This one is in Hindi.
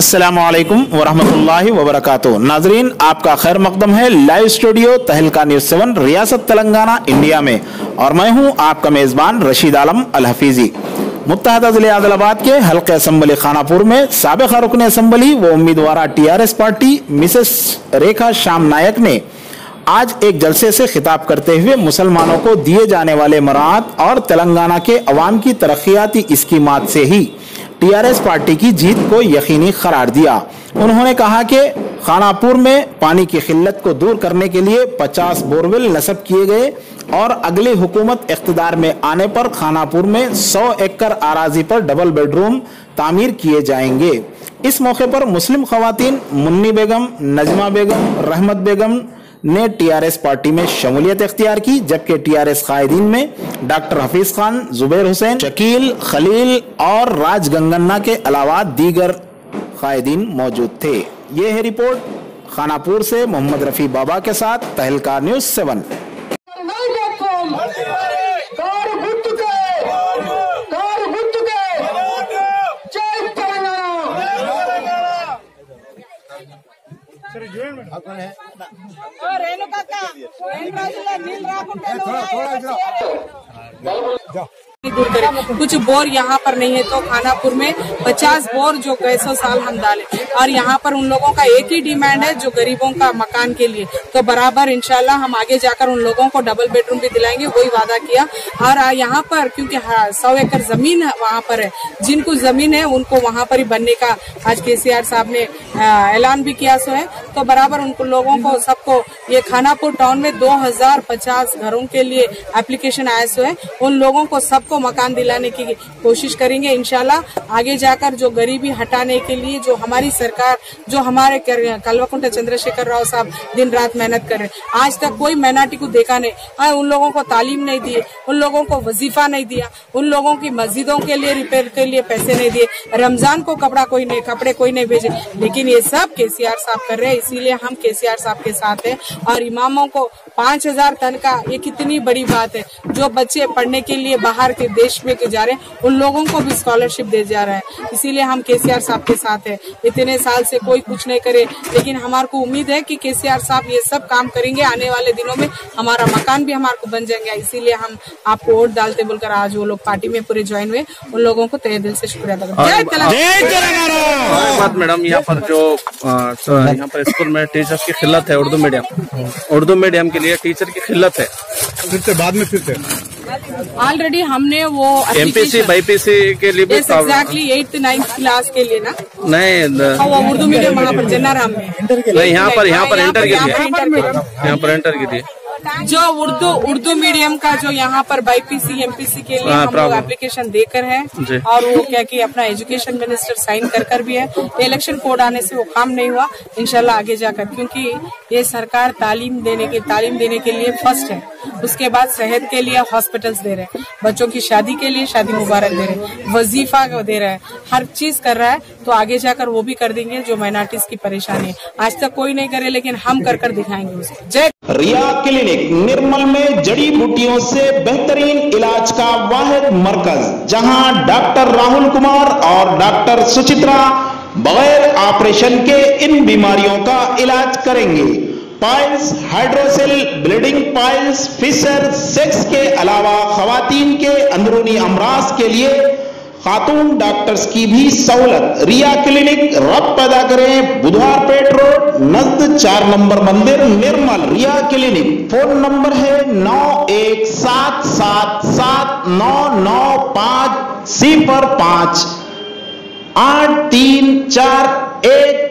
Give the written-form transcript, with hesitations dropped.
अस्सलामुअलैकुम वरहमतुल्लाहि वबरकातुहू। नाजरीन, आपका खैर मकदम है लाइव स्टूडियो तहलका न्यूज़ 7 रियासत तेलंगाना इंडिया में, और मैं हूं आपका मेज़बान रशीद आलम अल हफीज़ी। मुत्तहदा ज़िले आदिलाबाद के हल्के असम्बली खानापुर में साबिक़ा रुकन असम्बली व उम्मीदवार टीआरएस पार्टी मिसेस रेखा श्याम नायक ने आज एक जलसे से खिताब करते हुए मुसलमानों को दिए जाने वाले मराहत और तेलंगाना के अवाम की तरक्याती स्कीमात से ही टीआरएस पार्टी की जीत को यकीनी करार दिया। उन्होंने कहा कि खानापुर में पानी की किल्लत को दूर करने के लिए 50 बोरवेल नस्ब किए गए और अगली हुकूमत इख्तिदार में आने पर खानापुर में 100 एकड़ आराजी पर डबल बेडरूम तामीर किए जाएंगे। इस मौके पर मुस्लिम खवातीन मुन्नी बेगम, नजमा बेगम, रहमत बेगम ने टीआरएस पार्टी में शमूलियत इख्तियार की, जबकि टीआरएस कायदीन में डॉक्टर हफीज खान, जुबैर हुसैन, शकील, खलील और राज गंगन्ना के अलावा दीगर कायदीन मौजूद थे। ये है रिपोर्ट खानापुर से मोहम्मद रफी बाबा के साथ तहलका न्यूज़ 7। कुछ बोर यहाँ पर नहीं है तो खानापुर में 50 बोर जो कई सौ साल हम डाले, और यहाँ पर उन लोगों का एक ही डिमांड है जो गरीबों का मकान के लिए, तो बराबर इंशाल्लाह हम आगे जाकर उन लोगों को डबल बेडरूम भी दिलाएंगे, वही वादा किया। और यहाँ पर क्योंकि 100 एकड़ जमीन वहाँ पर है, जिनको जमीन है उनको वहाँ पर ही बनने का आज केसीआर साहब ने ऐलान भी किया सो है, तो बराबर उनको लोगों को सबको ये खानापुर टाउन में 2050 घरों के लिए एप्लीकेशन आया सो है, उन लोगों को सबको मकान दिलाने की कोशिश करेंगे इंशाल्लाह। आगे जाकर जो गरीबी हटाने के लिए जो हमारी सरकार, जो हमारे कल्वकुंट्ला चंद्रशेखर राव साहब दिन रात मेहनत कर रहे हैं, आज तक कोई माइनॉरिटी को देखा नहीं, उन लोगों को तालीम नहीं दी, उन लोगों को वजीफा नहीं दिया, उन लोगों की मस्जिदों के लिए रिपेयर के लिए पैसे नहीं दिए, रमजान को कपड़े कोई नहीं भेजे, लेकिन ये सब केसीआर साहब कर रहे हैं। इसीलिए हम केसीआर साहब के साथ हैं। और इमामों को 5000 तनख्वाह, ये कितनी बड़ी बात है। जो बच्चे पढ़ने के लिए बाहर के देश में जा रहे हैं उन लोगों को भी स्कॉलरशिप दे जा रहा है। इसीलिए हम केसीआर साहब के साथ है। इतने साल से कोई कुछ नहीं करे, लेकिन हमारे को उम्मीद है कि केसीआर साहब ये सब काम करेंगे। आने वाले दिनों में हमारा मकान भी हमारे को बन जाएंगे। इसीलिए हम आपको वोट डालते बोलकर आज वो लोग पार्टी में पूरे ज्वाइन हुए, उन लोगों को तहे दिल से शुक्रिया अदा करते हैं। बात मैडम, यहाँ पर जो यहाँ पर स्कूल में टीचर्स की किल्लत है, उर्दू मीडियम के लिए टीचर की किल्लत है। फिर से ऑलरेडी हमने वो एमपीसी बाईपीसी के लिए भी एग्जैक्टली 8th 9th क्लास के लिए ना, नहीं वो उर्दू मीडियम वहाँ पर जन्नाराम में नहीं, यहाँ पर एंटर की थी जो उर्दू मीडियम का जो यहाँ पर बाईपीसी एमपीसी के लिए हम लोग एप्लीकेशन देकर है, और वो क्या कि अपना एजुकेशन मिनिस्टर साइन कर भी है। इलेक्शन कोड आने से वो काम नहीं हुआ, इंशाल्लाह आगे जाकर, क्योंकि ये सरकार तालीम देने के लिए फर्स्ट है, उसके बाद सेहत के लिए हॉस्पिटल्स दे रहे हैं, बच्चों की शादी के लिए शादी मुबारक दे रहे हैं, वजीफा दे रहा है, हर चीज कर रहा है, तो आगे जाकर वो भी कर देंगे जो माइनॉरिटीज की परेशानी है। आज तक कोई नहीं करे, लेकिन हम कर दिखाएंगे उसको। जय रिया क्लिनिक निर्मल में जड़ी बूटियों से बेहतरीन इलाज का वाहिद मरकज, जहां डॉक्टर राहुल कुमार और डॉक्टर सुचित्रा बगैर ऑपरेशन के इन बीमारियों का इलाज करेंगे। Piles, hydrocele, bleeding piles, fissure, sex के अलावा खवातीन के अंदरूनी अमराज के लिए खातून डॉक्टर्स की भी सहूलत। रिया क्लिनिक रब पैदा करें, बुधवारपेट रोड नजद 4 नंबर मंदिर निर्मल। रिया क्लिनिक फोन नंबर है 91777995 0 834 1